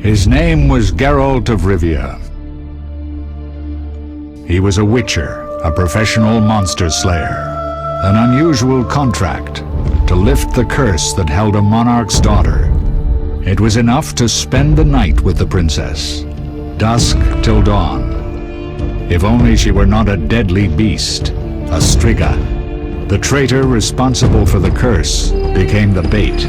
His name was Geralt of Rivia. He was a witcher, a professional monster slayer. An unusual contract to lift the curse that held a monarch's daughter. It was enough to spend the night with the princess, dusk till dawn. If only she were not a deadly beast, a Striga. The traitor responsible for the curse became the bait.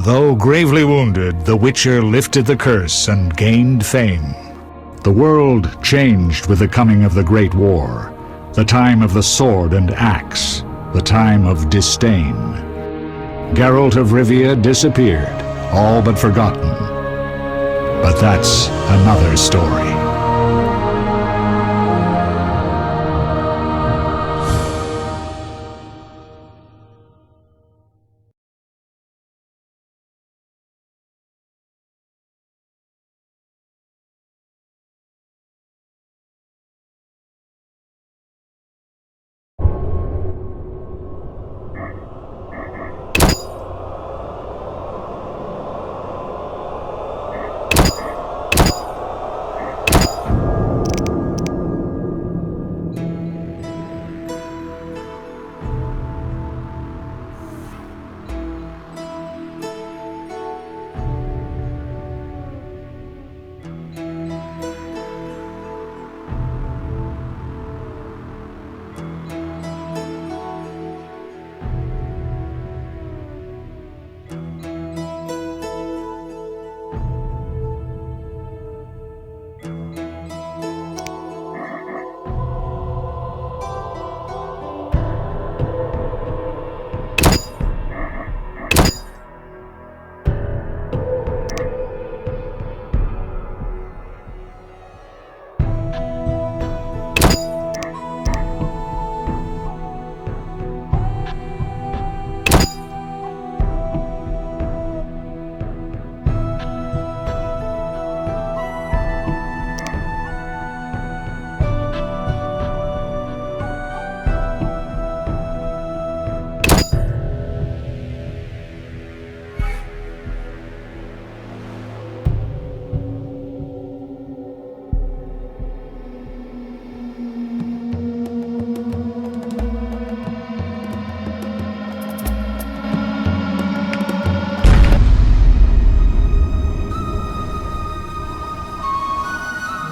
Though gravely wounded, the Witcher lifted the curse and gained fame. The world changed with the coming of the Great War, the time of the sword and axe, the time of disdain. Geralt of Rivia disappeared, all but forgotten. But that's another story.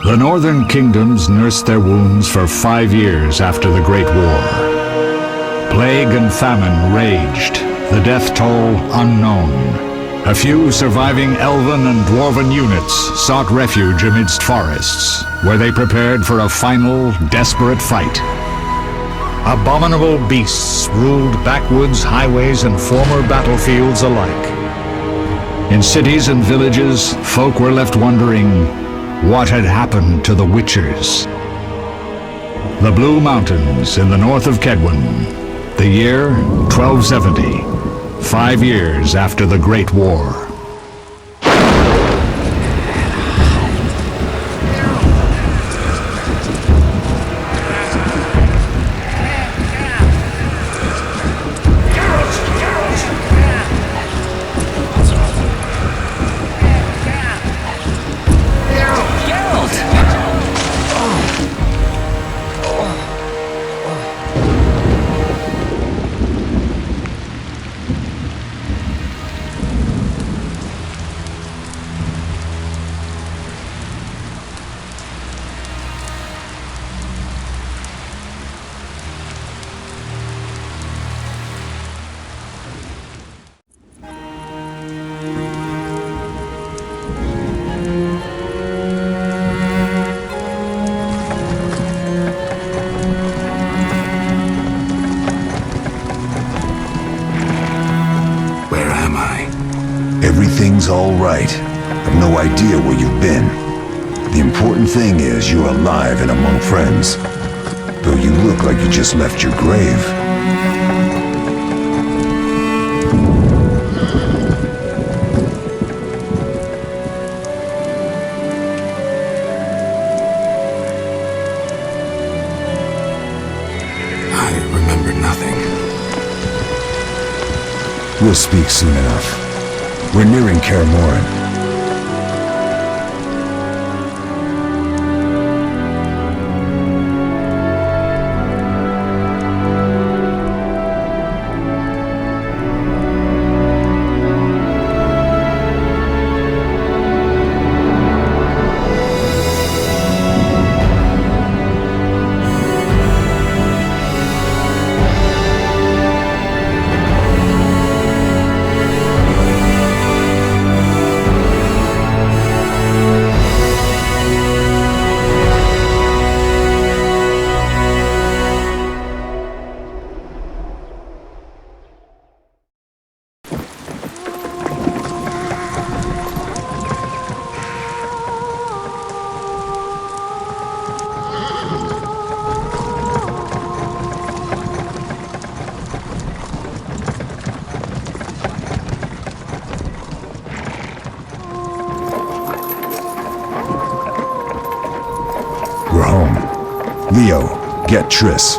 The northern kingdoms nursed their wounds for 5 years after the Great War. Plague and famine raged, the death toll unknown. A few surviving elven and dwarven units sought refuge amidst forests, where they prepared for a final, desperate fight. Abominable beasts ruled backwoods, highways, and former battlefields alike. In cities and villages, folk were left wondering what had happened to the Witchers. The Blue Mountains in the north of Kedwen, the year 1270, 5 years after the Great War. Everything's all right. I've no idea where you've been. The important thing is you're alive and among friends. Though you look like you just left your grave. I remember nothing. We'll speak soon enough. We're nearing Kaer Morhen. Get Triss.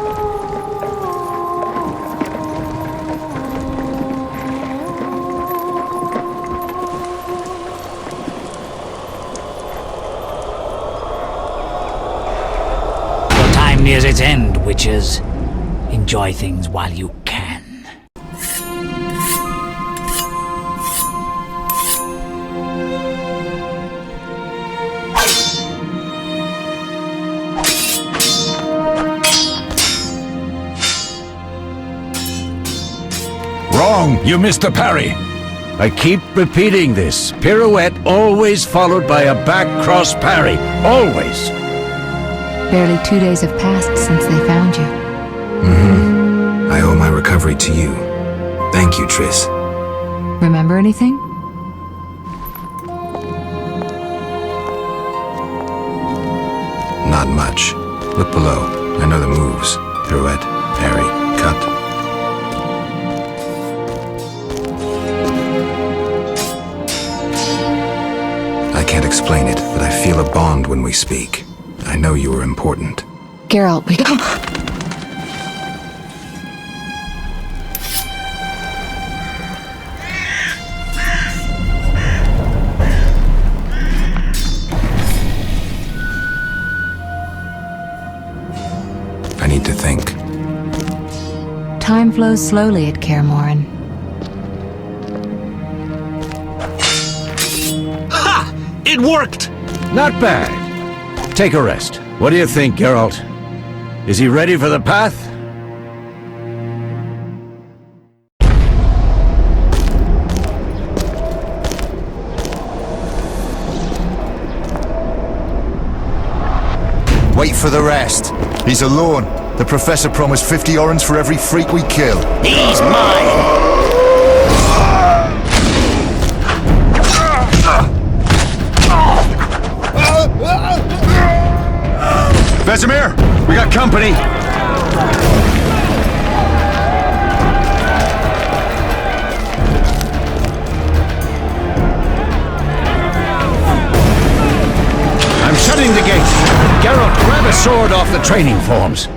Your time nears its end, witches. Enjoy things while you can. Wrong! You missed the parry! I keep repeating this. Pirouette always followed by a back cross parry. Always! Barely 2 days have passed since they found you. I owe my recovery to you. Thank you, Triss. Remember anything? Not much. Look below. I know the moves. Pirouette, parry, cut. I can't explain it, but I feel a bond when we speak. I know you are important. Geralt, we... I need to think. Time flows slowly at Kaer Morhen. It worked! Not bad. Take a rest. What do you think, Geralt? Is he ready for the path? Wait for the rest. He's alone. The Professor promised 50 orens for every freak we kill. He's mine! Vesemir! We got company! I'm shutting the gate. Geralt, grab a sword off the training forms.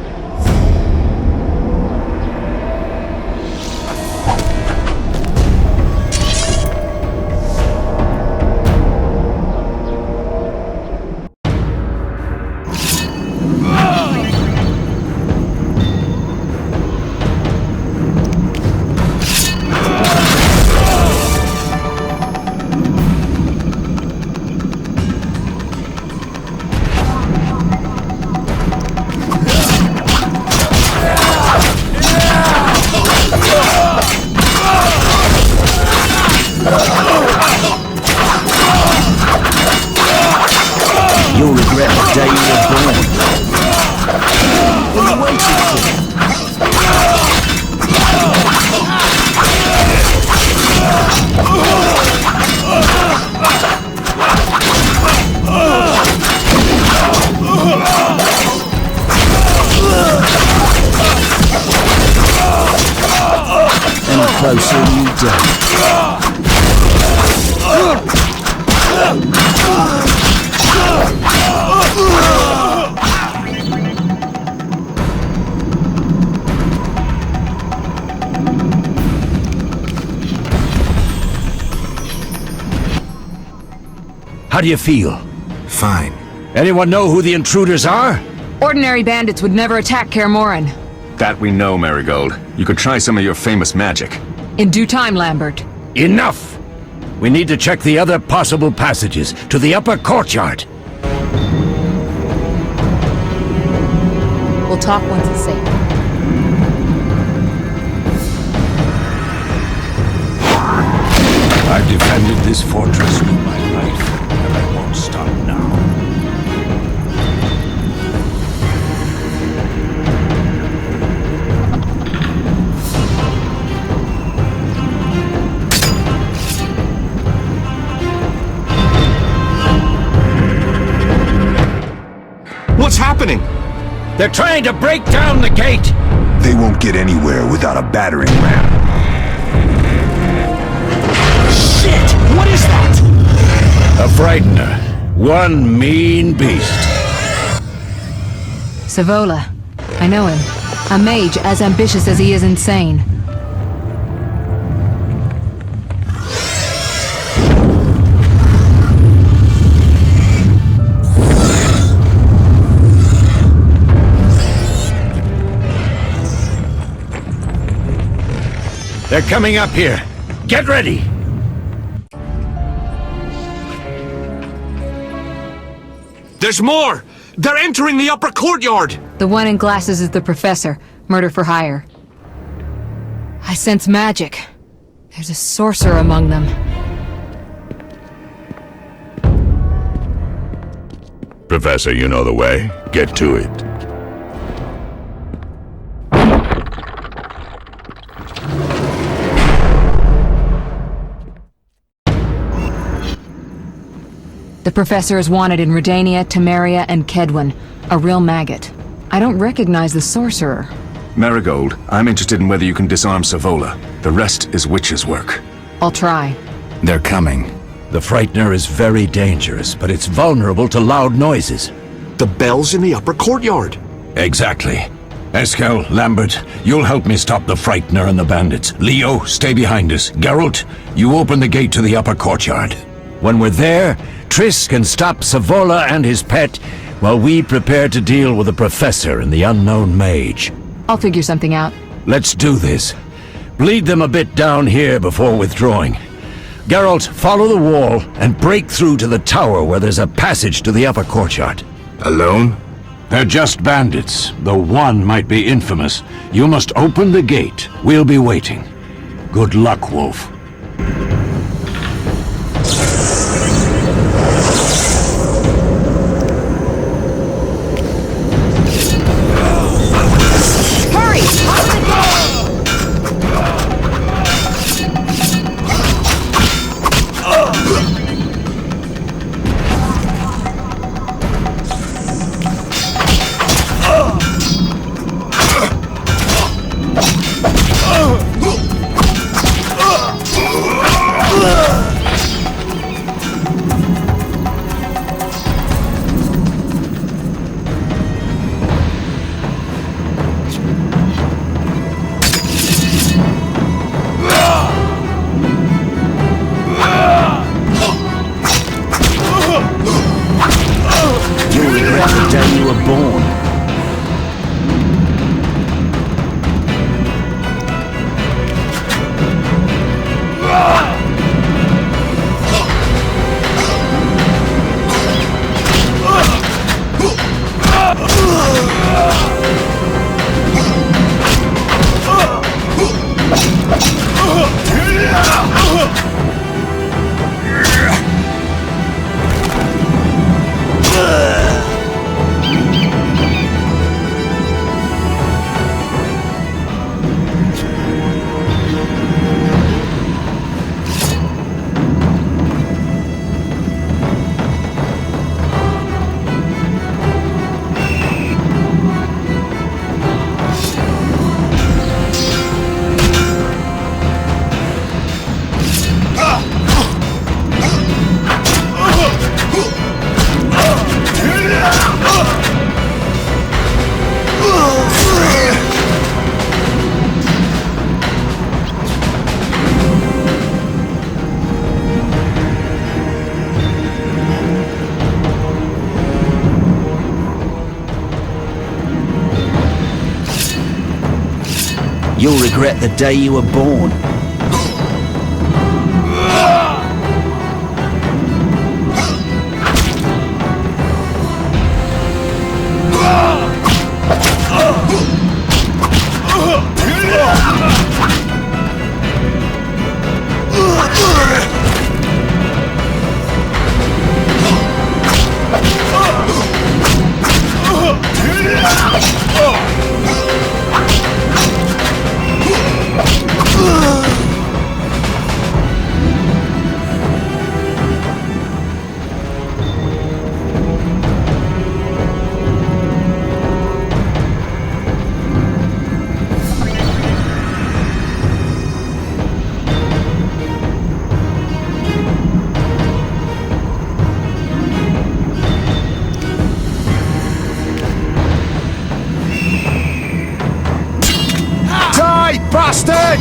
You'll regret the day you were born. What are you waiting for? And the closer you die. How do you feel? Fine. Anyone know who the intruders are? Ordinary bandits would never attack Kaer Morhen. That we know, Marigold. You could try some of your famous magic. In due time, Lambert. Enough! We need to check the other possible passages to the upper courtyard. We'll talk once it's safe. I've defended this fortress with my life, and I won't stop now. What's happening? They're trying to break down the gate! They won't get anywhere without a battering ram. Shit! What is that? A Frightener. One mean beast. Savola, I know him. A mage as ambitious as he is insane. They're coming up here. Get ready! There's more! They're entering the upper courtyard! The one in glasses is the professor. Murder for hire. I sense magic. There's a sorcerer among them. Professor, you know the way. Get to it. The professor is wanted in Redania, Temeria, and Kedwen. A real maggot. I don't recognize the sorcerer. Marigold, I'm interested in whether you can disarm Savola. The rest is witch's work. I'll try. They're coming. The Frightener is very dangerous, but it's vulnerable to loud noises. The bell's in the upper courtyard. Exactly. Eskel, Lambert, you'll help me stop the Frightener and the bandits. Leo, stay behind us. Geralt, you open the gate to the upper courtyard. When we're there, Triss can stop Savola and his pet while we prepare to deal with the Professor and the unknown mage. I'll figure something out. Let's do this. Bleed them a bit down here before withdrawing. Geralt, follow the wall and break through to the tower where there's a passage to the upper courtyard. Alone? They're just bandits, though one might be infamous. You must open the gate. We'll be waiting. Good luck, Wolf. You'll regret the day you were born. Ugh! away, bastard!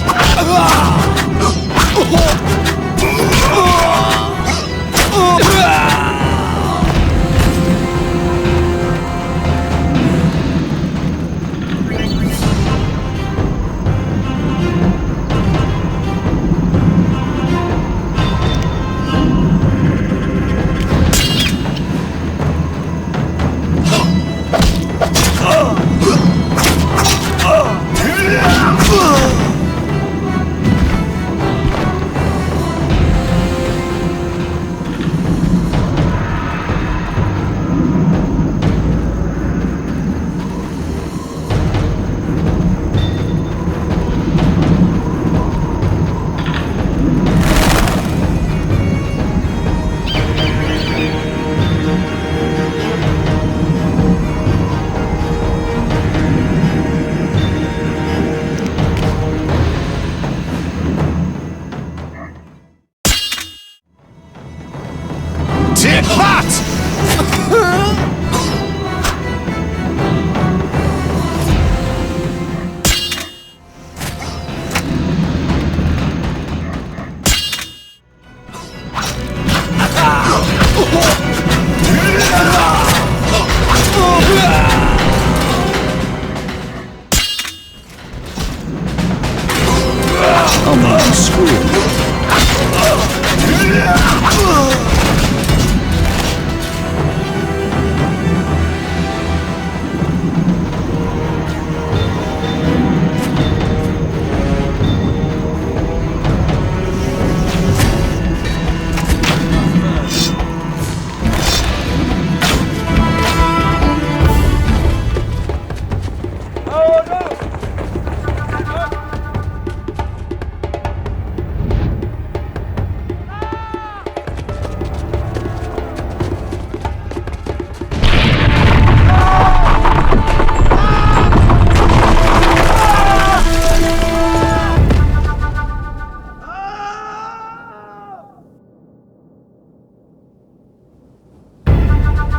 Take that! I'll make you squeal.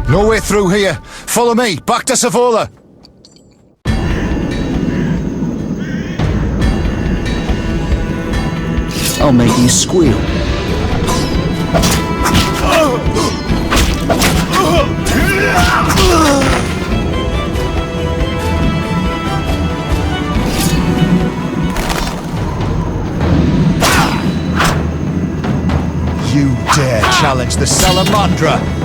No way through here. Follow me, back to Savola. I'll make you squeal. You dare challenge the Salamandra?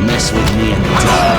Mess with me and die.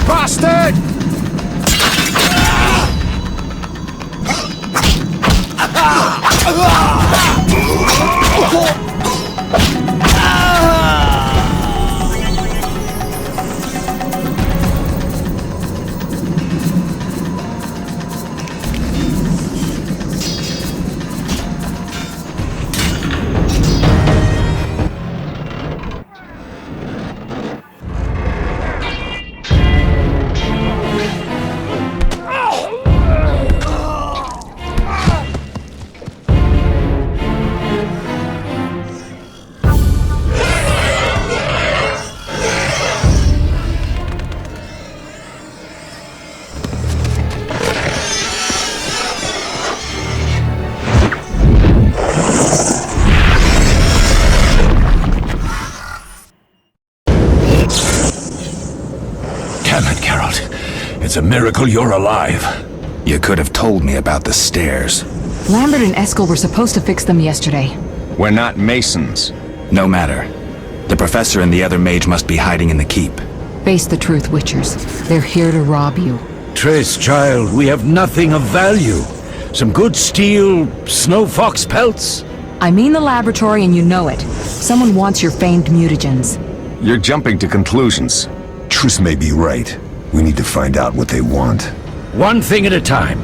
Bastard! Damn it, Geralt. It's a miracle you're alive. You could have told me about the stairs. Lambert and Eskel were supposed to fix them yesterday. We're not masons. No matter. The professor and the other mage must be hiding in the keep. Face the truth, Witchers. They're here to rob you. Triss, child, we have nothing of value. Some good steel, snow fox pelts. I mean the laboratory and you know it. Someone wants your famed mutagens. You're jumping to conclusions. Triss may be right. We need to find out what they want. One thing at a time.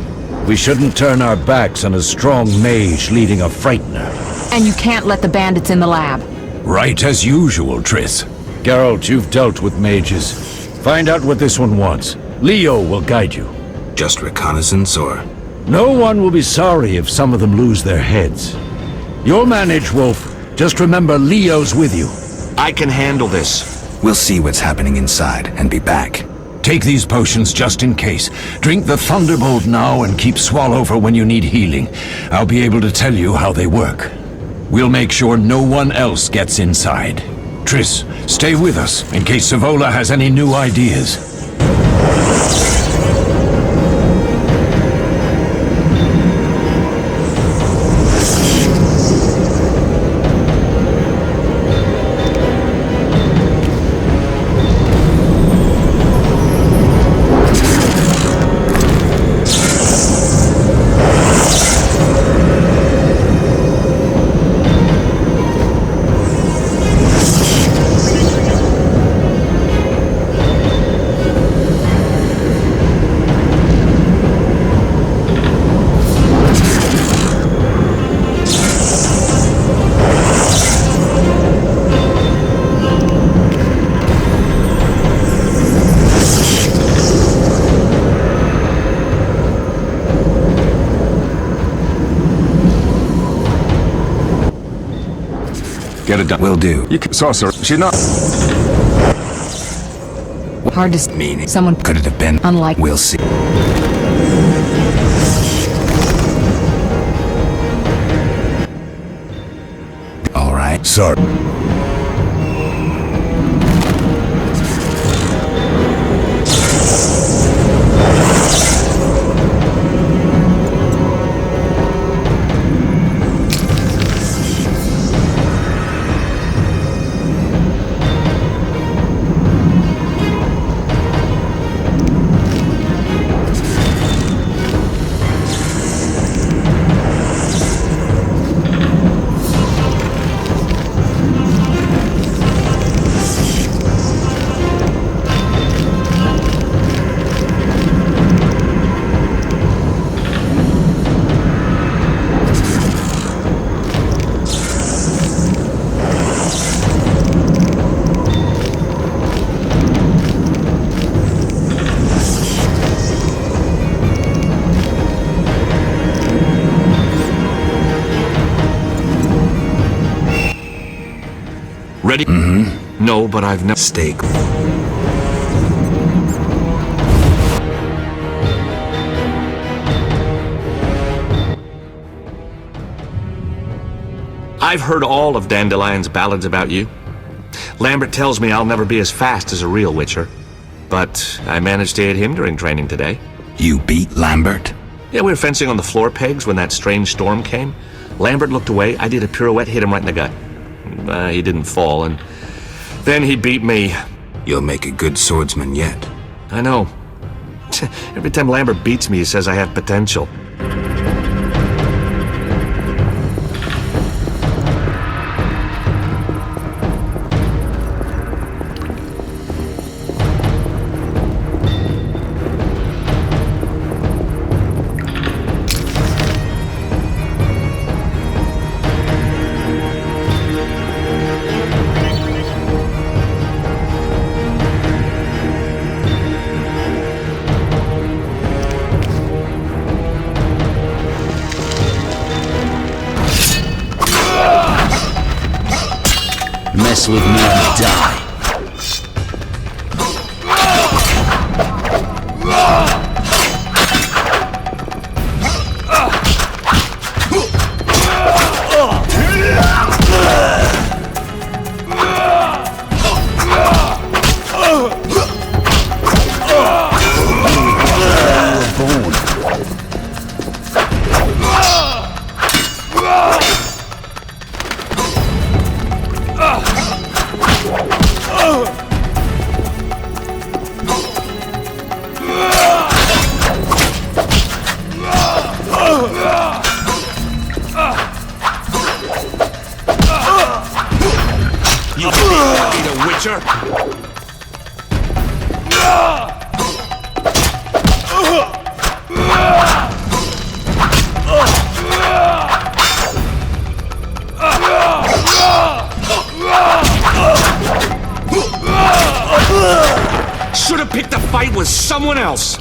We shouldn't turn our backs on a strong mage leading a frightener. And you can't let the bandits in the lab. Right as usual, Triss. Geralt, you've dealt with mages. Find out what this one wants. Leo will guide you. Just reconnaissance, or...? No one will be sorry if some of them lose their heads. You'll manage, Wolf. Just remember Leo's with you. I can handle this. We'll see what's happening inside and be back. Take these potions just in case. Drink the Thunderbolt now and keep Swallow for when you need healing. I'll be able to tell you how they work. We'll make sure no one else gets inside. Triss, stay with us in case Savola has any new ideas. Get it done. Will do. You can... Sorcerer, she's not... Hard to Meaning? Someone Could it have been? Unlike... We'll see. All right. Sorry. Ready? Mm-hmm. No, but I've never... Steak. I've heard all of Dandelion's ballads about you. Lambert tells me I'll never be as fast as a real Witcher. But I managed to hit him during training today. You beat Lambert? Yeah, we were fencing on the floor pegs when that strange storm came. Lambert looked away, I did a pirouette, hit him right in the gut. He didn't fall, and then he beat me. You'll make a good swordsman yet. I know. Every time Lambert beats me, he says I have potential. Mess with me and die. You need a Witcher? Should have picked a fight with someone else.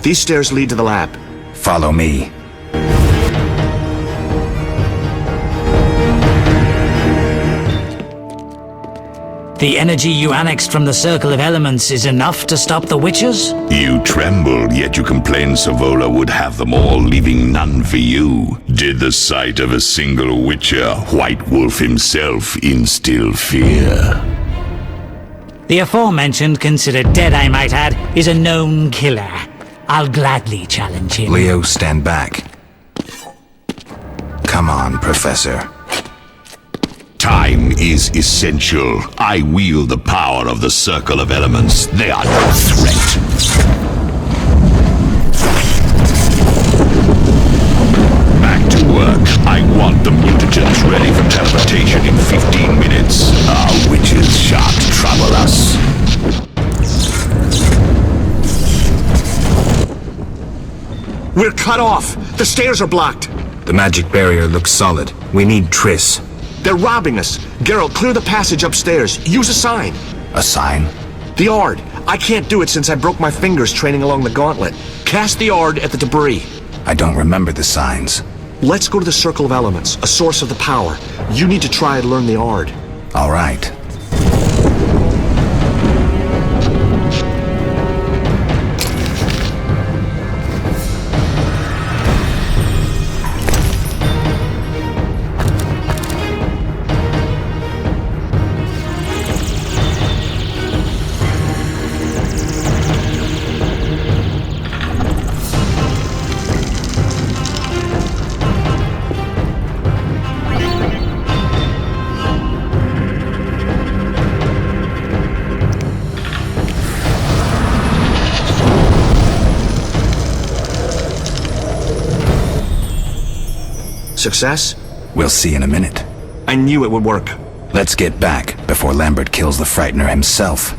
These stairs lead to the lab. Follow me. The energy you annexed from the Circle of Elements is enough to stop the Witchers? You tremble, yet you complain Savola would have them all, leaving none for you. Did the sight of a single Witcher, White Wolf himself, instill fear? The aforementioned, considered dead I might add, is a known killer. I'll gladly challenge him. Leo, stand back. Come on, Professor. Time is essential. I wield the power of the Circle of Elements. They are no threat. Back to work. I want the mutagens ready for teleportation in 15 minutes. Our witches shan't trouble us. We're cut off. The stairs are blocked. The magic barrier looks solid. We need Triss. They're robbing us. Geralt, clear the passage upstairs. Use a sign. A sign? The Ard. I can't do it since I broke my fingers training along the gauntlet. Cast the Ard at the debris. I don't remember the signs. Let's go to the Circle of Elements, a source of the power. You need to try and learn the Ard. All right. Success? We'll see in a minute. I knew it would work. Let's get back before Lambert kills the Frightener himself.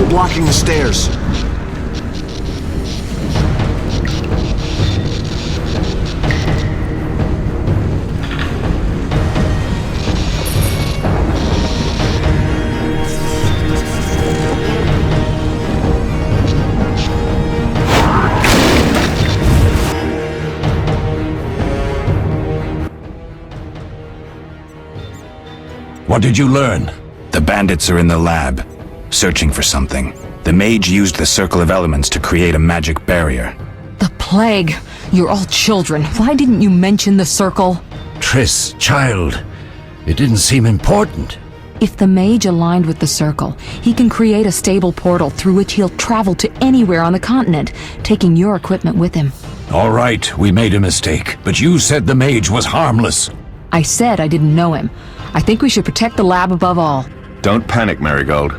Blocking the stairs. What did you learn? The bandits are in the lab, searching for something. The mage used the Circle of Elements to create a magic barrier. The plague! You're all children. Why didn't you mention the circle? Triss, child, it didn't seem important. If the mage aligned with the circle, he can create a stable portal through which he'll travel to anywhere on the continent, taking your equipment with him. All right, we made a mistake, but you said the mage was harmless. I said I didn't know him. I think we should protect the lab above all. Don't panic, Marigold.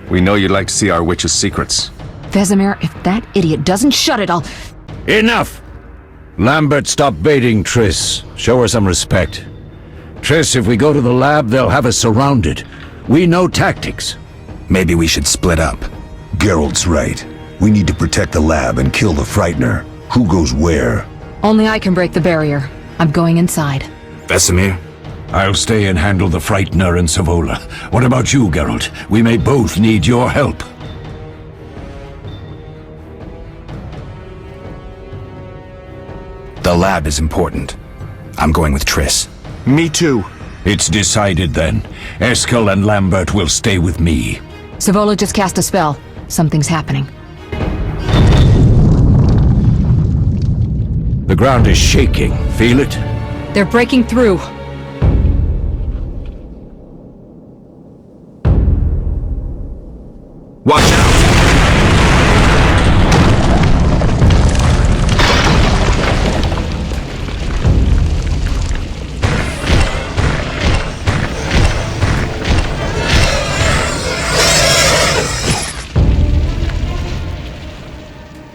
We know you'd like to see our witch's secrets. Vesemir, if that idiot doesn't shut it, I'll... Enough! Lambert, stop baiting Triss. Show her some respect. Triss, if we go to the lab, they'll have us surrounded. We know tactics. Maybe we should split up. Geralt's right. We need to protect the lab and kill the Frightener. Who goes where? Only I can break the barrier. I'm going inside. Vesemir? I'll stay and handle the Frightener and Savola. What about you, Geralt? We may both need your help. The lab is important. I'm going with Triss. Me too. It's decided then. Eskel and Lambert will stay with me. Savola just cast a spell. Something's happening. The ground is shaking. Feel it? They're breaking through. Watch out!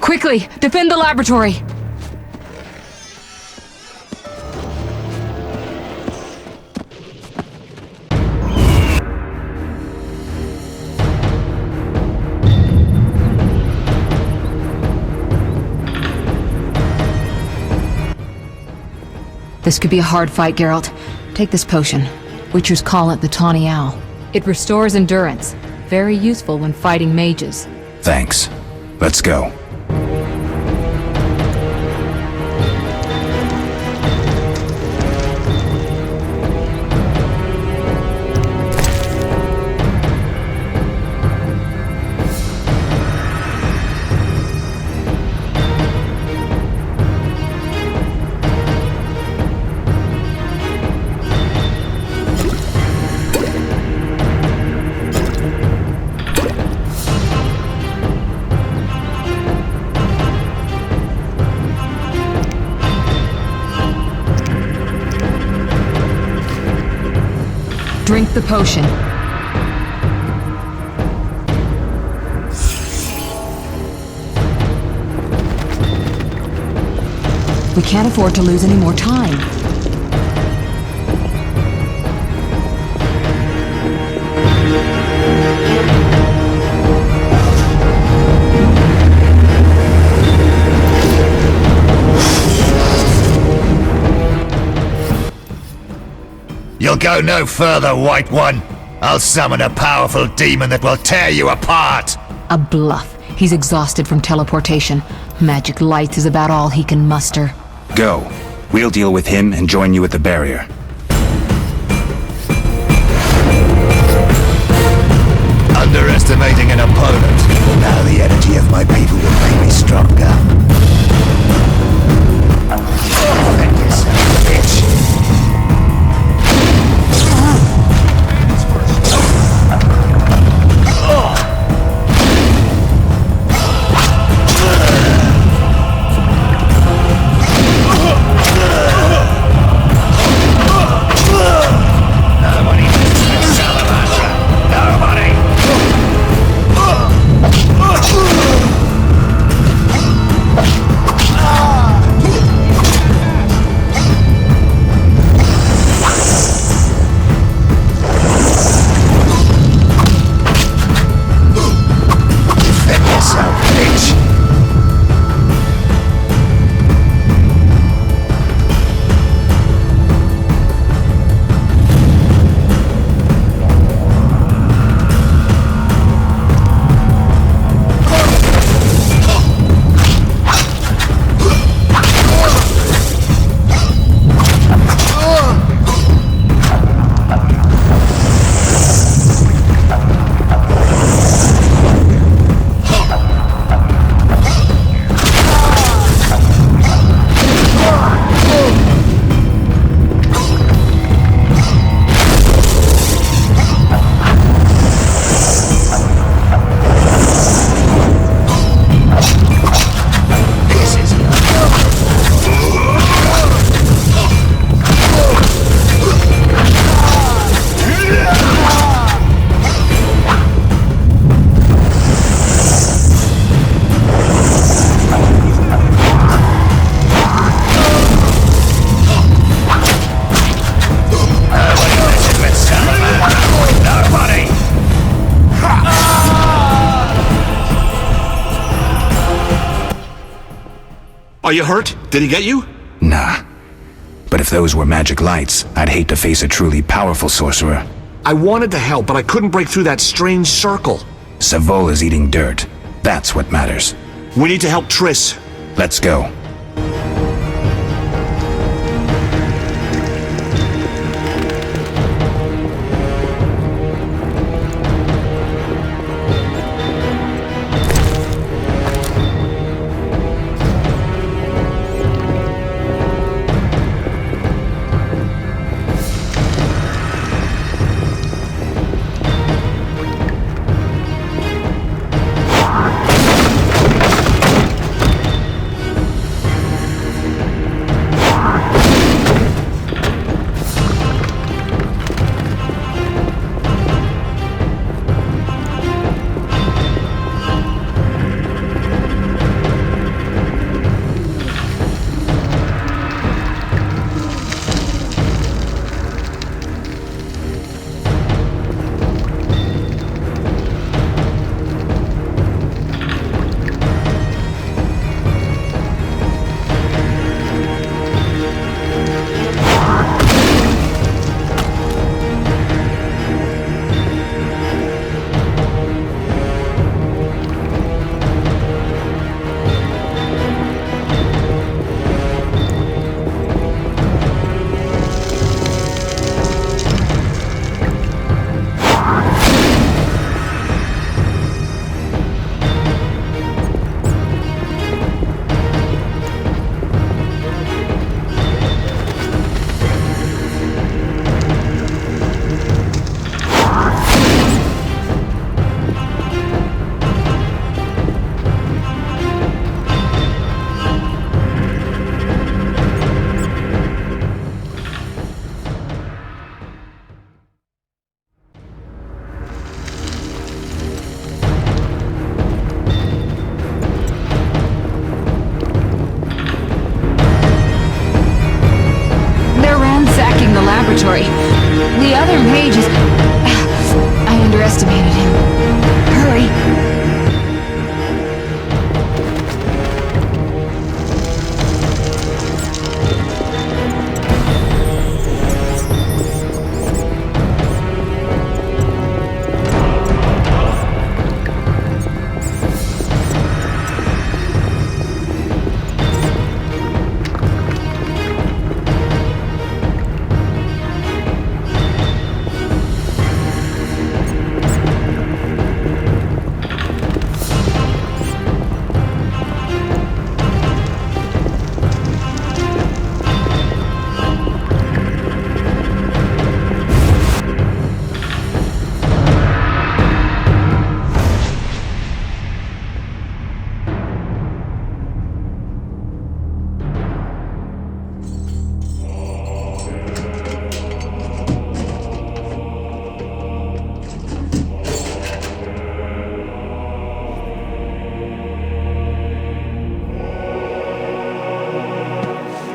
Quickly, defend the laboratory! This could be a hard fight, Geralt. Take this potion. Witchers call it the Tawny Owl. It restores endurance. Very useful when fighting mages. Thanks. Let's go. Drink the potion. We can't afford to lose any more time. You'll go no further, White One. I'll summon a powerful demon that will tear you apart. A bluff. He's exhausted from teleportation. Magic lights is about all he can muster. Go. We'll deal with him and join you at the barrier. Underestimating an opponent. Now the energy of my people will make me stronger. Defend yourself, bitch. Are you hurt? Did he get you? Nah. But if those were magic lights, I'd hate to face a truly powerful sorcerer. I wanted to help, but I couldn't break through that strange circle. Savola's eating dirt. That's what matters. We need to help Triss. Let's go.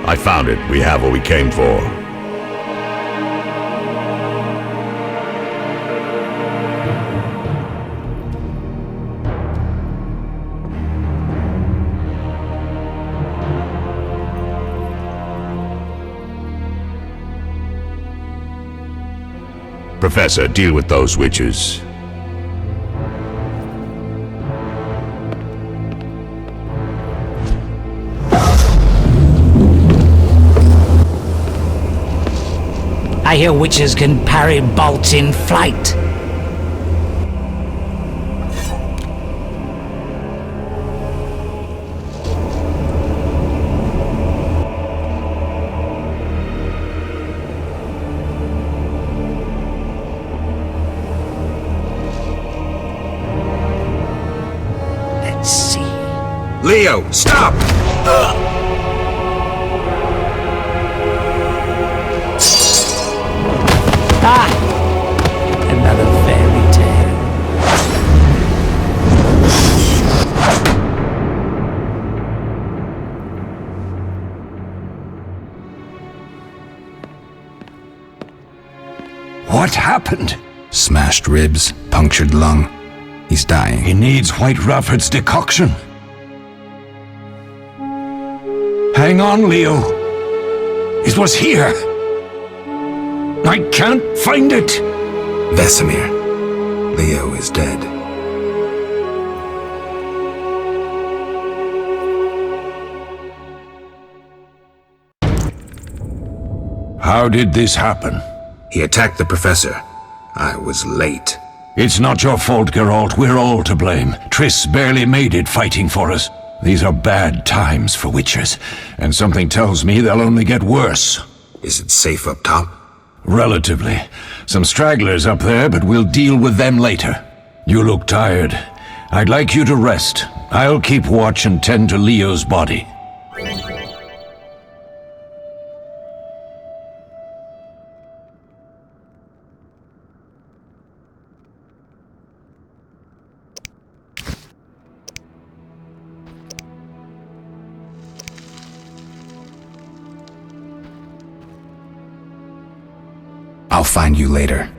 I found it. We have what we came for. Professor, deal with those witches. I hear witches can parry bolts in flight. Let's see. Leo, stop! Another fairy tale. What happened? Smashed ribs, punctured lung. He's dying. He needs White Rafford's decoction. Hang on, Leo. It was here. I can't find it. Vesemir. Leo is dead. How did this happen? He attacked the professor. I was late. It's not your fault, Geralt. We're all to blame. Triss barely made it fighting for us. These are bad times for witchers, and something tells me they'll only get worse. Is it safe up top? Relatively. Some stragglers up there, but we'll deal with them later. You look tired. I'd like you to rest. I'll keep watch and tend to Leo's body. I'll find you later.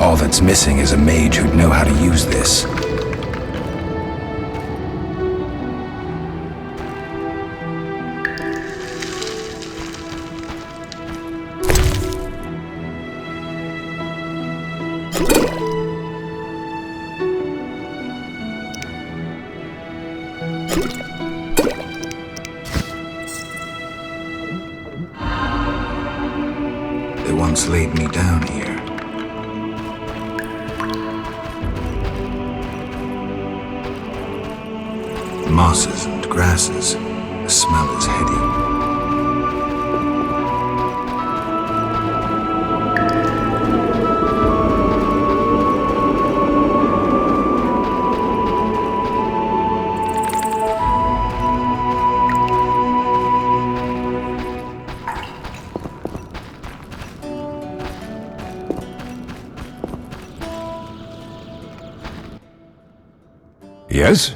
All that's missing is a mage who'd know how to use this. They once laid me down here. Mosses and grasses. The smell is heady. Yes?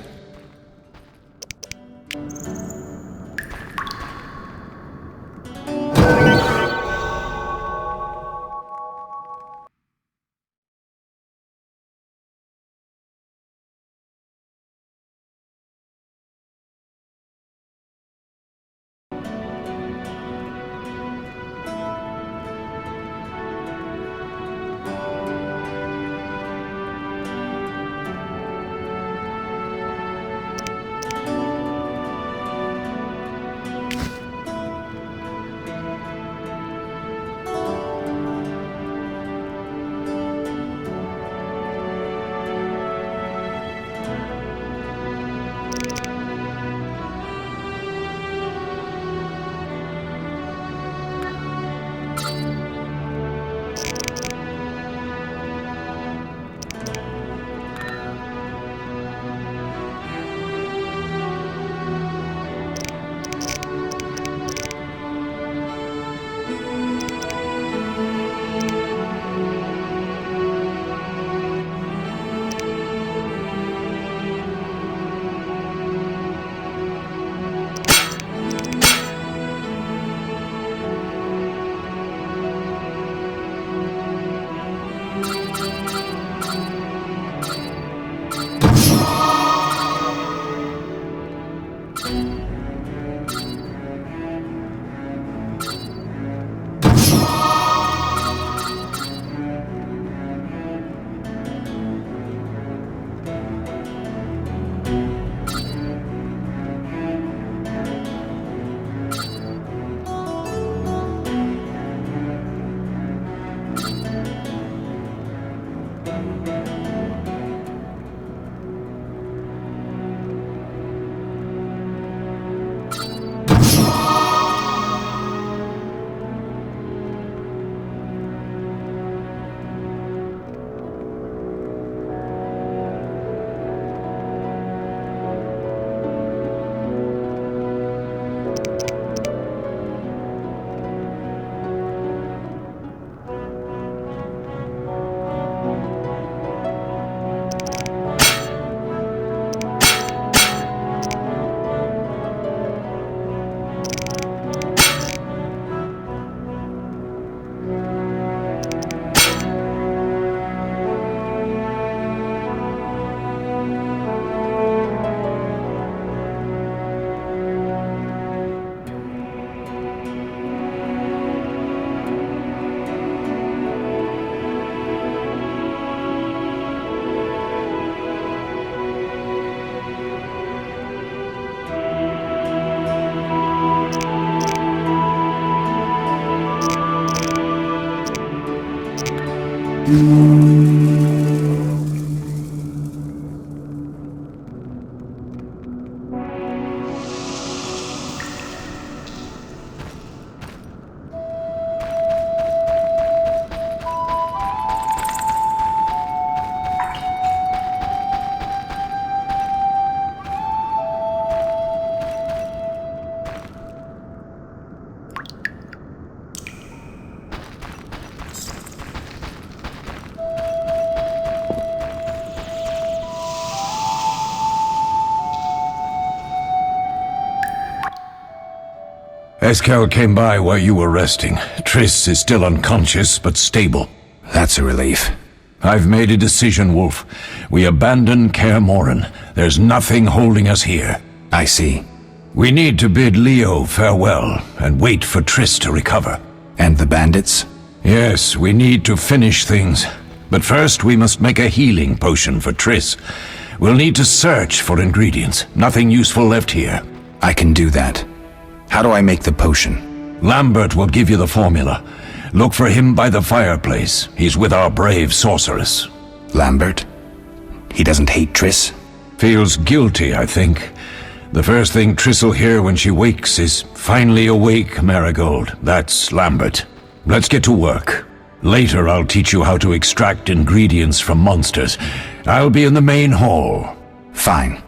Eskel came by while you were resting. Triss is still unconscious, but stable. That's a relief. I've made a decision, Wolf. We abandon Kaer Morhen. There's nothing holding us here. I see. We need to bid Leo farewell and wait for Triss to recover. And the bandits? Yes, we need to finish things. But first we must make a healing potion for Triss. We'll need to search for ingredients. Nothing useful left here. I can do that. How do I make the potion? Lambert will give you the formula. Look for him by the fireplace. He's with our brave sorceress. Lambert? He doesn't hate Triss? Feels guilty, I think. The first thing Triss will hear when she wakes is, "Finally awake, Marigold." That's Lambert. Let's get to work. Later I'll teach you how to extract ingredients from monsters. I'll be in the main hall. Fine.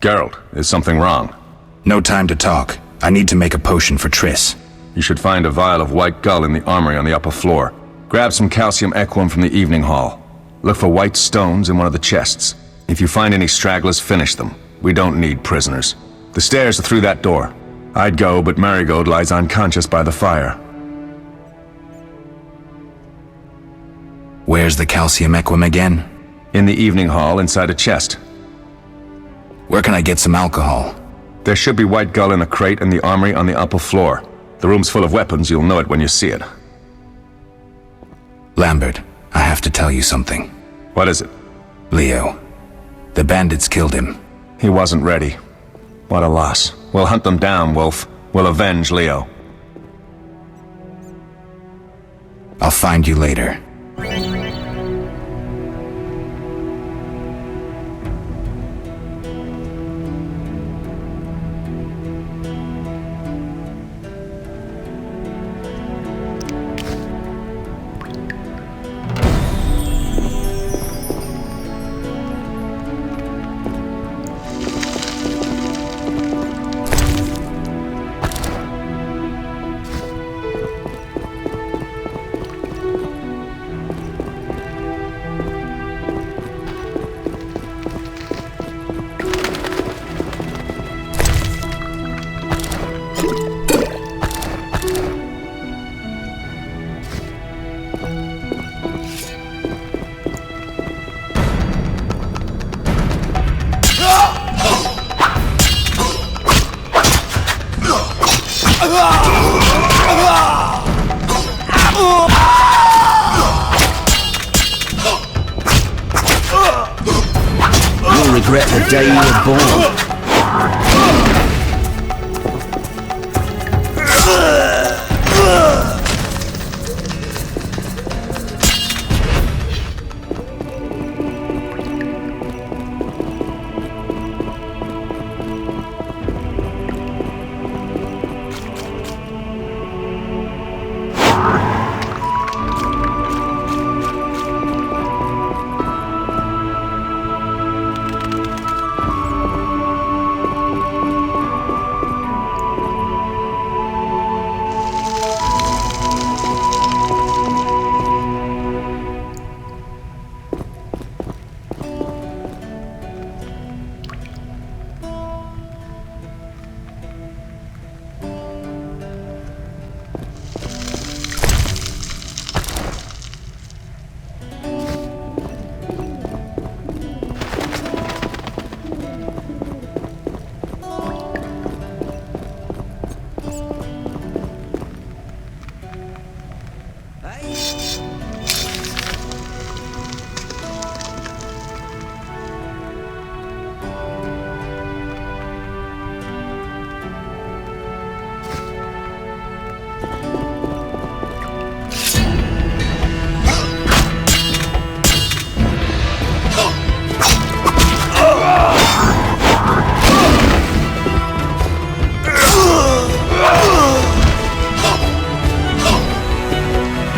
Geralt, is something wrong? No time to talk. I need to make a potion for Triss. You should find a vial of white gull in the armory on the upper floor. Grab some calcium equum from the evening hall. Look for white stones in one of the chests. If you find any stragglers, finish them. We don't need prisoners. The stairs are through that door. I'd go, but Marigold lies unconscious by the fire. Where's the calcium equum again? In the evening hall, inside a chest. Where can I get some alcohol? There should be white gull in a crate in the armory on the upper floor. The room's full of weapons, you'll know it when you see it. Lambert, I have to tell you something. What is it? Leo. The bandits killed him. He wasn't ready. What a loss. We'll hunt them down, Wolf. We'll avenge Leo. I'll find you later. You'll regret the day you were born.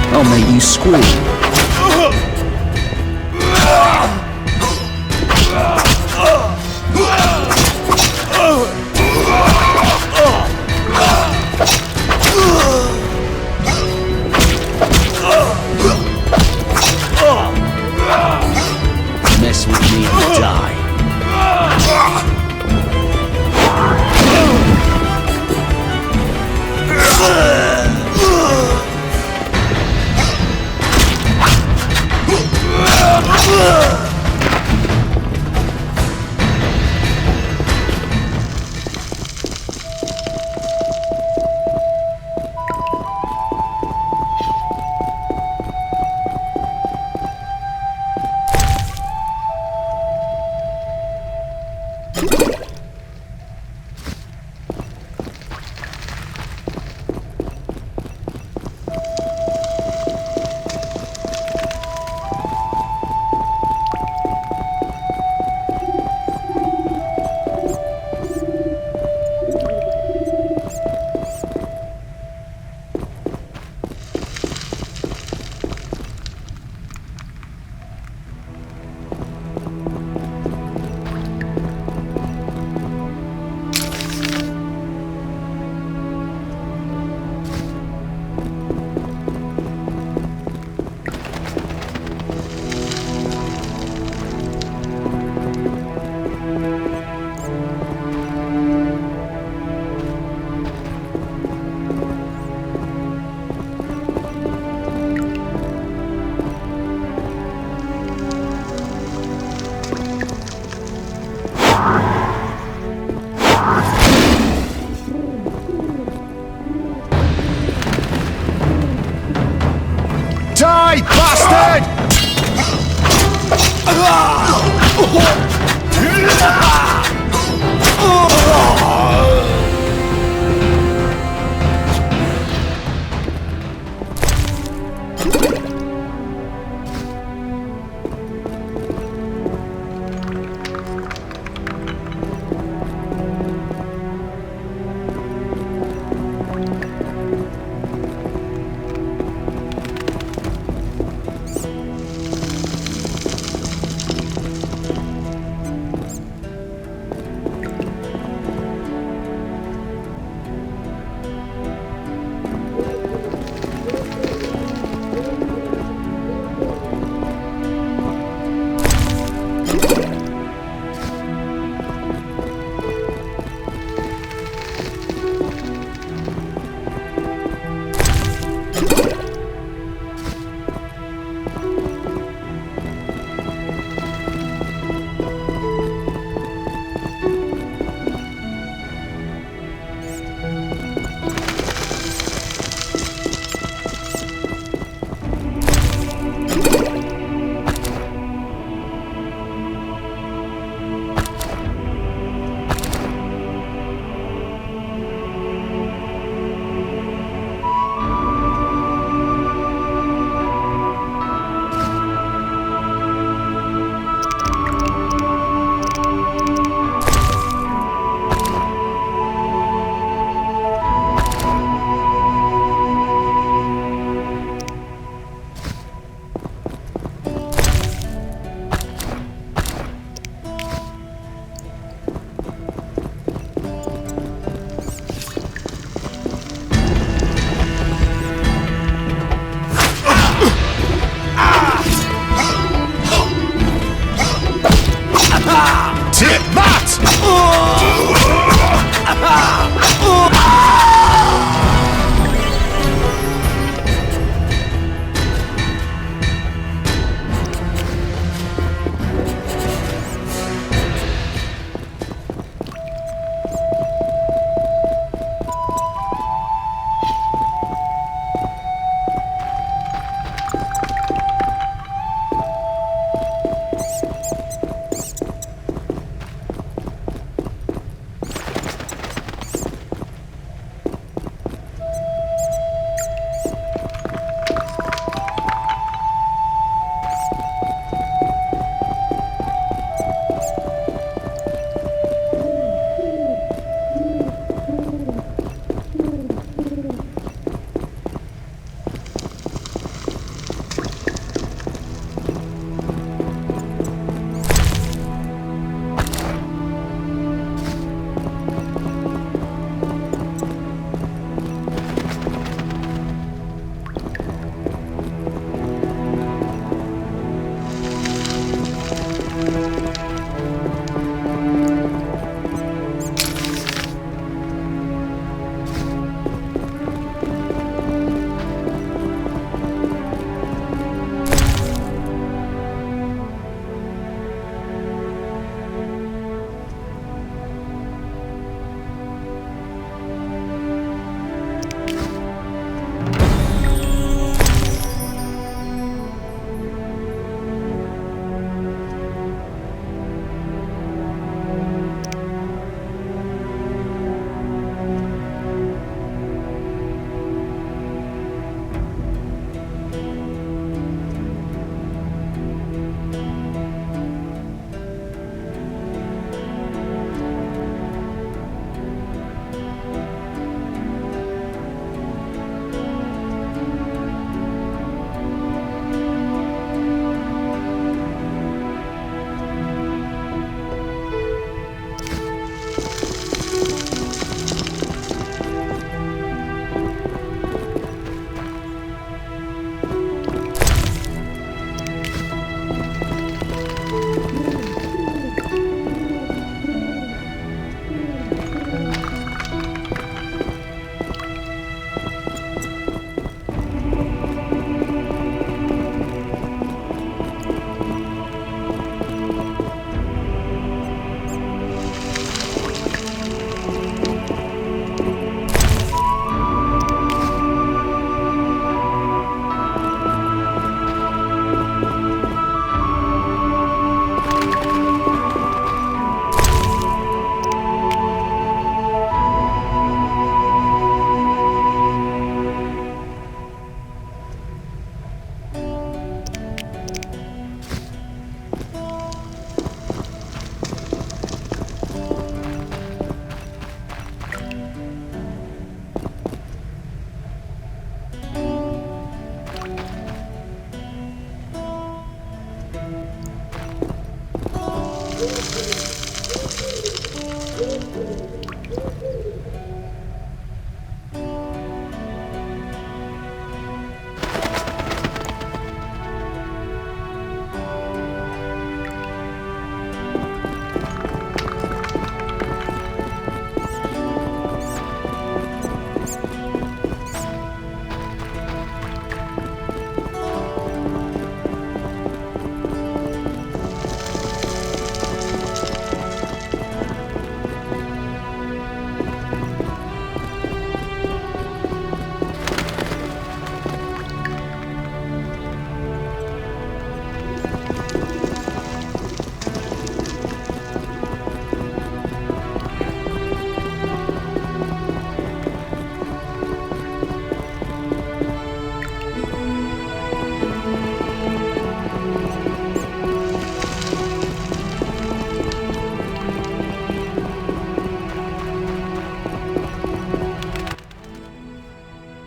I'll make you squeal. Mess with me and die. Die, bastard!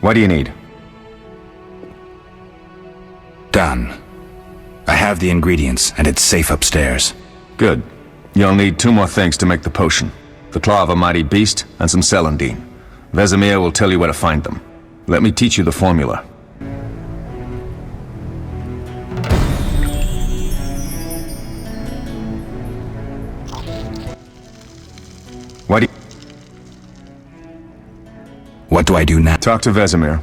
What do you need? Done. I have the ingredients, and it's safe upstairs. Good. You'll need 2 more things to make the potion. The claw of a mighty beast, and some celandine. Vesemir will tell you where to find them. Let me teach you the formula. What do I do now? Talk to Vesemir.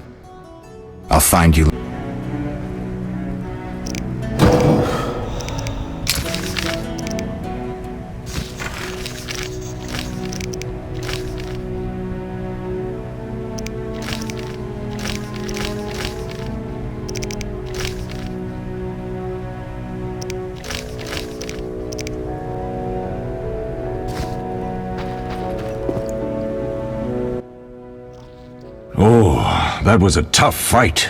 I'll find you. That was a tough fight.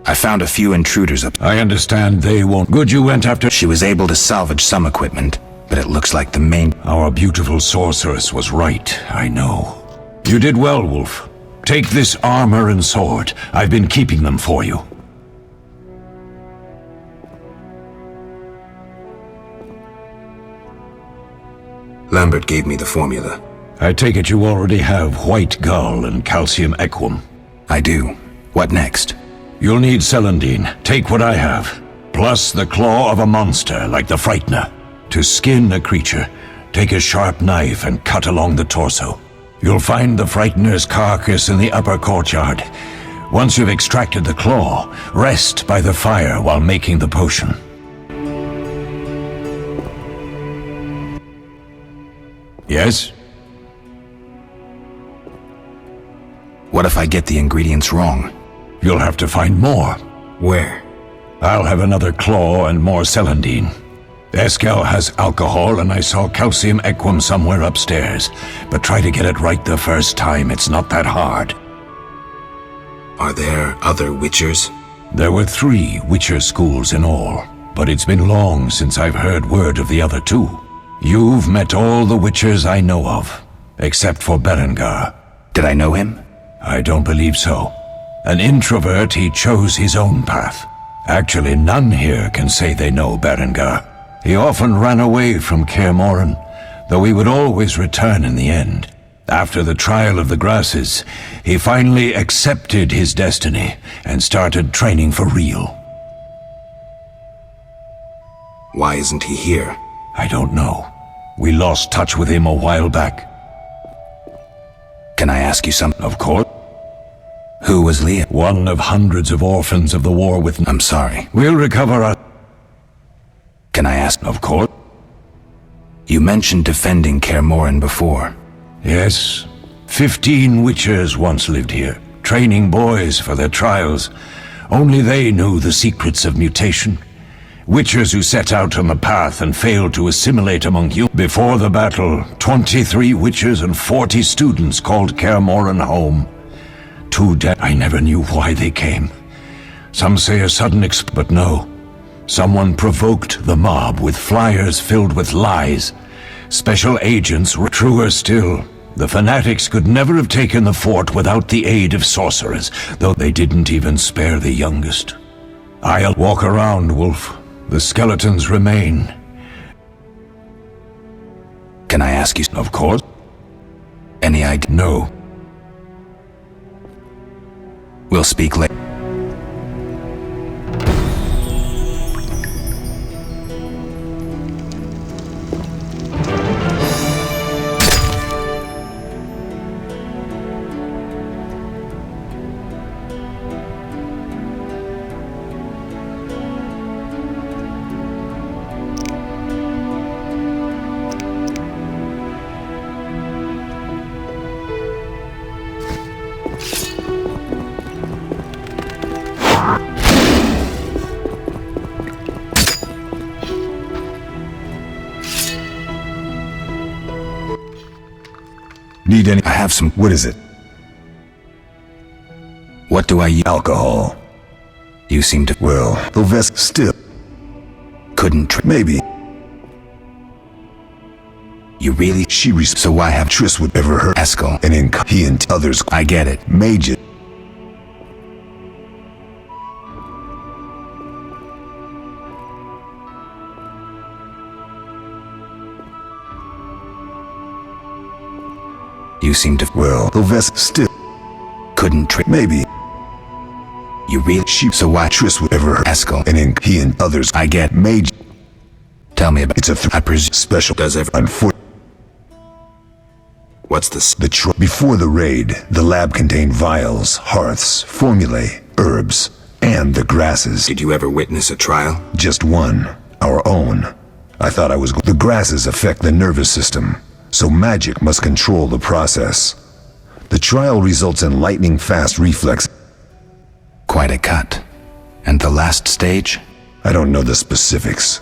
I found a few intruders up. I understand they won't. Good you went after. She was able to salvage some equipment, but it looks like the main. Our beautiful sorceress was right, I know. You did well, Wolf. Take this armor and sword. I've been keeping them for you. Lambert gave me the formula. I take it you already have White Gull and Calcium Equum. I do. What next? You'll need celandine. Take what I have. Plus the claw of a monster like the Frightener. To skin a creature, take a sharp knife and cut along the torso. You'll find the Frightener's carcass in the upper courtyard. Once you've extracted the claw, rest by the fire while making the potion. Yes? What if I get the ingredients wrong? You'll have to find more. Where? I'll have another claw and more celandine. Eskel has alcohol and I saw Calcium Equum somewhere upstairs. But try to get it right the first time, it's not that hard. Are there other Witchers? There were 3 Witcher schools in all, but it's been long since I've heard word of the other 2. You've met all the Witchers I know of, except for Berengar. Did I know him? I don't believe so. An introvert, he chose his own path. Actually, none here can say they know Berengar. He often ran away from Kaer Morhen, though he would always return in the end. After the trial of the grasses, he finally accepted his destiny and started training for real. Why isn't he here? I don't know. We lost touch with him a while back. Can I ask you something? Of course. Who was Leah? One of hundreds of orphans of the war with... I'm sorry. We'll recover our... Can I ask? Of course. You mentioned defending Kaer Morhen before. Yes. 15 Witchers once lived here, training boys for their trials. Only they knew the secrets of mutation. Witchers who set out on the path and failed to assimilate among humans. Before the battle, 23 Witchers and 40 students called Kaer Morhen home. 2 dead. I never knew why they came. Some say a sudden but no. Someone provoked the mob with flyers filled with lies. Special agents were truer still. The fanatics could never have taken the fort without the aid of sorcerers, though they didn't even spare the youngest. I'll walk around, Wolf. The skeletons remain. Can I ask you? Of course. Any idea? No. We'll speak later. Need any? I have some. What is it? What do I use? Alcohol. You seem to. Well, the vest still. Couldn't. Maybe. You really? So why have Triss would ever hurt Eskel? And he and others. I get it. Mages. You seem to... Well, Sylvester still couldn't trick... maybe. You really... So why... Triss would ever Eskel. And he and others I get... made... Tell me about... It's a I presume... special. Does ever... Unfortunately. What's this? Before the raid, the lab contained vials, hearths, formulae, herbs, and the grasses. Did you ever witness a trial? Just one. Our own. I thought I was... The grasses affect the nervous system, so magic must control the process. The trial results in lightning-fast reflex. Quite a cut. And the last stage? I don't know the specifics.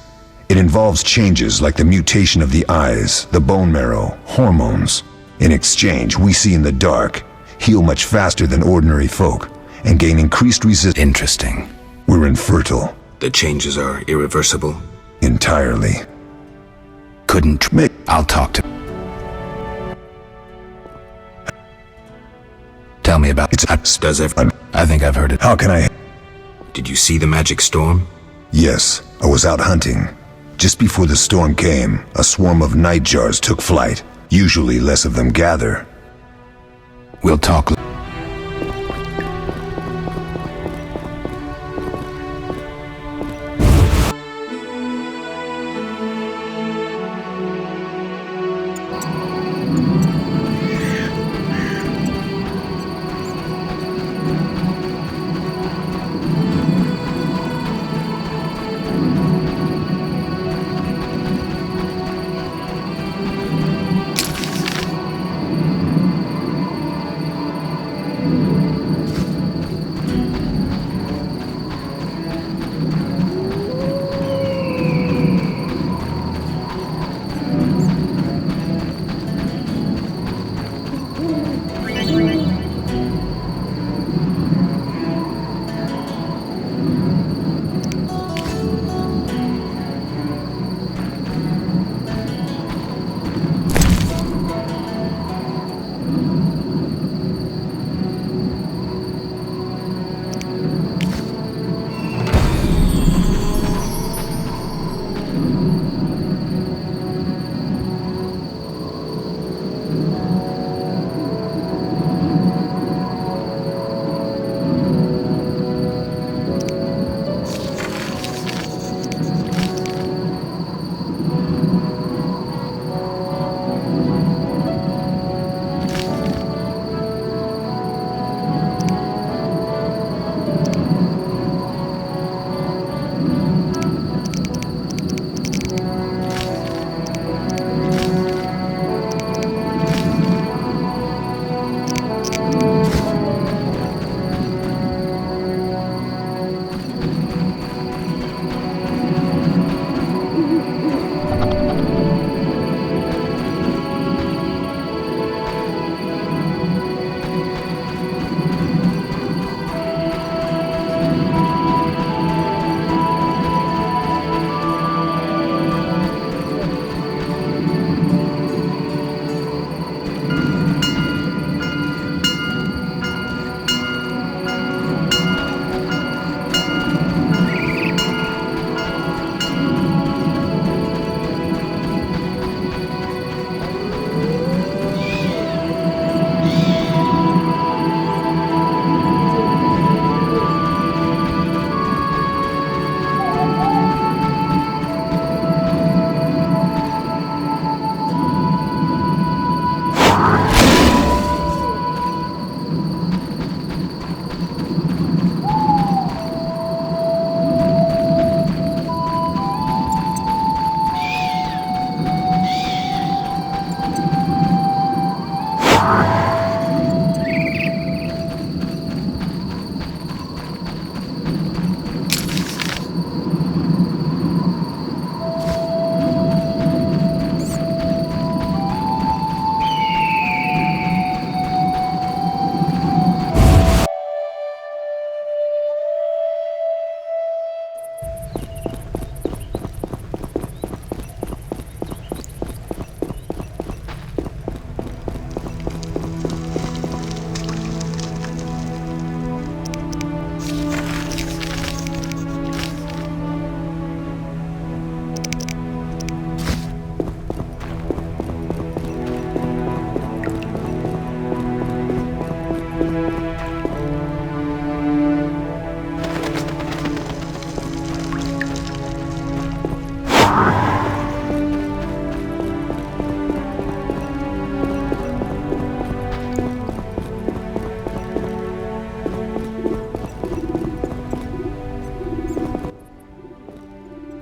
It involves changes like the mutation of the eyes, the bone marrow, hormones. In exchange, we see in the dark, heal much faster than ordinary folk, and gain increased resistance. Interesting. We're infertile. The changes are irreversible? Entirely. Couldn't... I'll talk to... Tell me about... Does everyone... I think I've heard it. How can I... Did you see the magic storm? Yes, I was out hunting. Just before the storm came, a swarm of nightjars took flight. Usually less of them gather. We'll talk...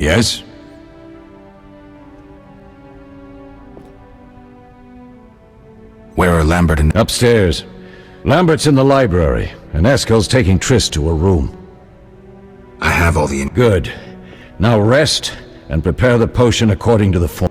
Yes? Where are Lambert and... Upstairs. Lambert's in the library, and Eskel's taking Triss to her room. I have all the... Good. Now rest, and prepare the potion according to the form.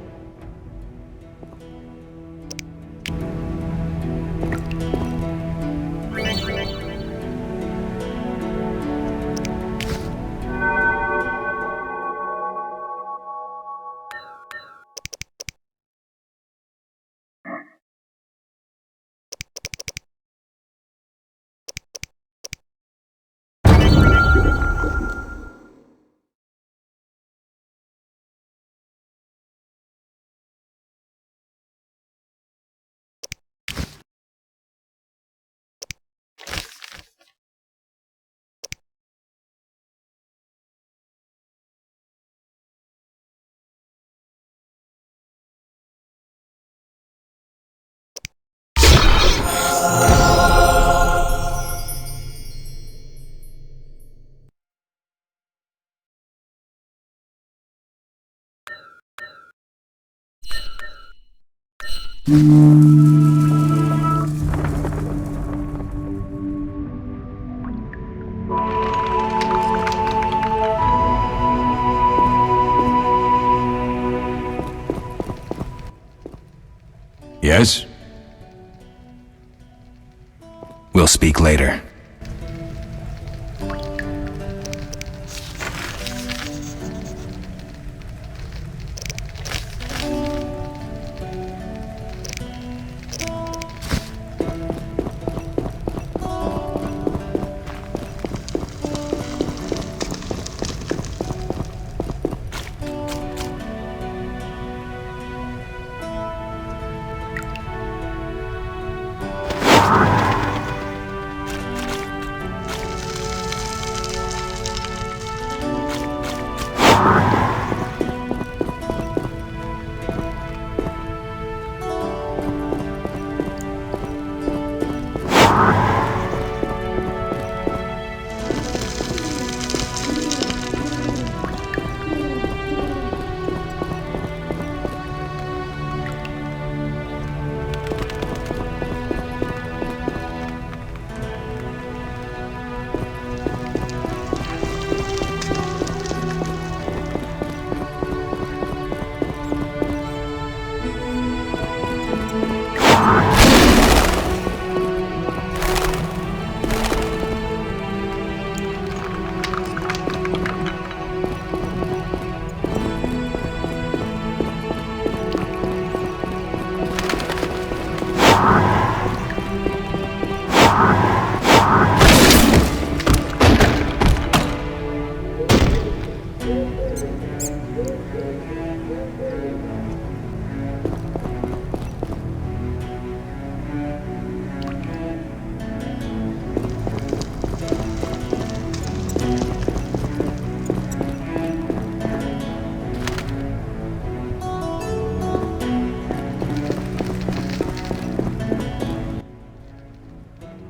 Yes? We'll speak later.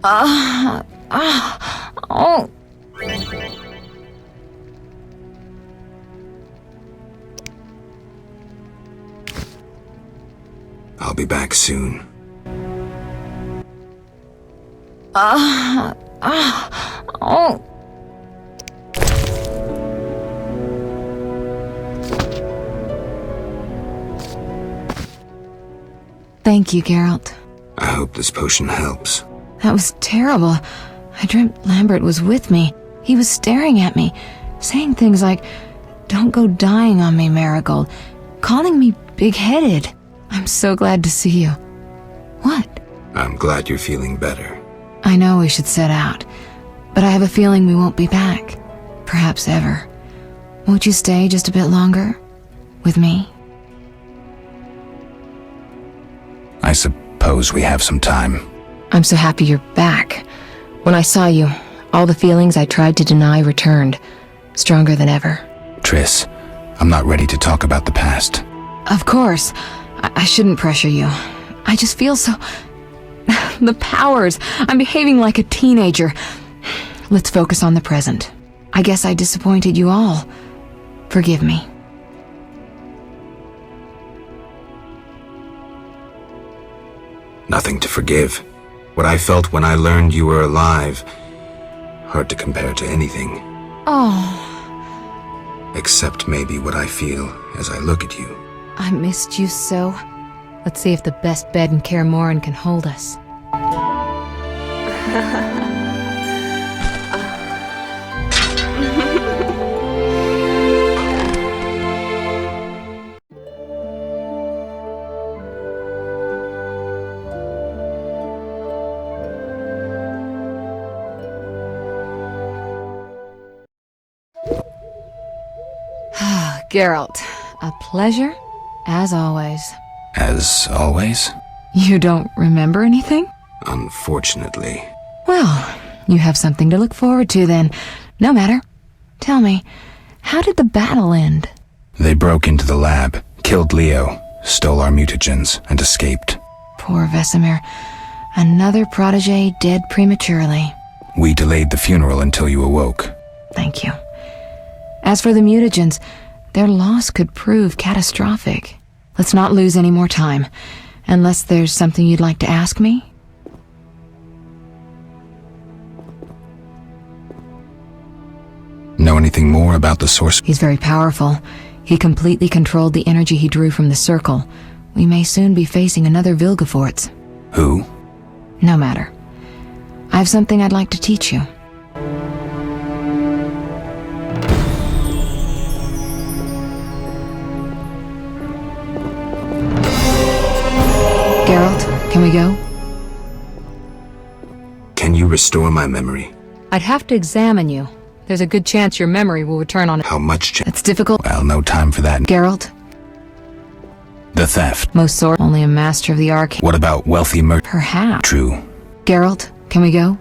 Oh. I'll be back soon. Oh. Thank you, Geralt. I hope this potion helps. That was terrible. I dreamt Lambert was with me. He was staring at me, saying things like, "Don't go dying on me, Marigold," calling me big-headed. I'm so glad to see you. What? I'm glad you're feeling better. I know we should set out, but I have a feeling we won't be back. Perhaps ever. Won't you stay just a bit longer? With me? I suppose we have some time. I'm so happy you're back. When I saw you, all the feelings I tried to deny returned, stronger than ever. Triss, I'm not ready to talk about the past. Of course. I shouldn't pressure you. I just feel so... The powers. I'm behaving like a teenager. Let's focus on the present. I guess I disappointed you all. Forgive me. Nothing to forgive. What I felt when I learned you were alive, hard to compare to anything. Oh, Except maybe what I feel as I look at you. I missed you so. Let's see if the best bed in Kaer Morhen can hold us. Geralt, a pleasure, as always. As always? You don't remember anything? Unfortunately. Well, you have something to look forward to then. No matter. Tell me, how did the battle end? They broke into the lab, killed Leo, stole our mutagens, and escaped. Poor Vesemir. Another protege dead prematurely. We delayed the funeral until you awoke. Thank you. As for the mutagens, their loss could prove catastrophic. Let's not lose any more time. Unless there's something you'd like to ask me? Know anything more about the source? He's very powerful. He completely controlled the energy he drew from the circle. We may soon be facing another Vilgefortz. Who? No matter. I have something I'd like to teach you. Geralt, can we go? Can you restore my memory? I'd have to examine you. There's a good chance your memory will return on it. How much It's difficult. Well, no time for that. Geralt, The theft. most sword, only a master of the arcane. What about wealthy Perhaps. True. Geralt, can we go?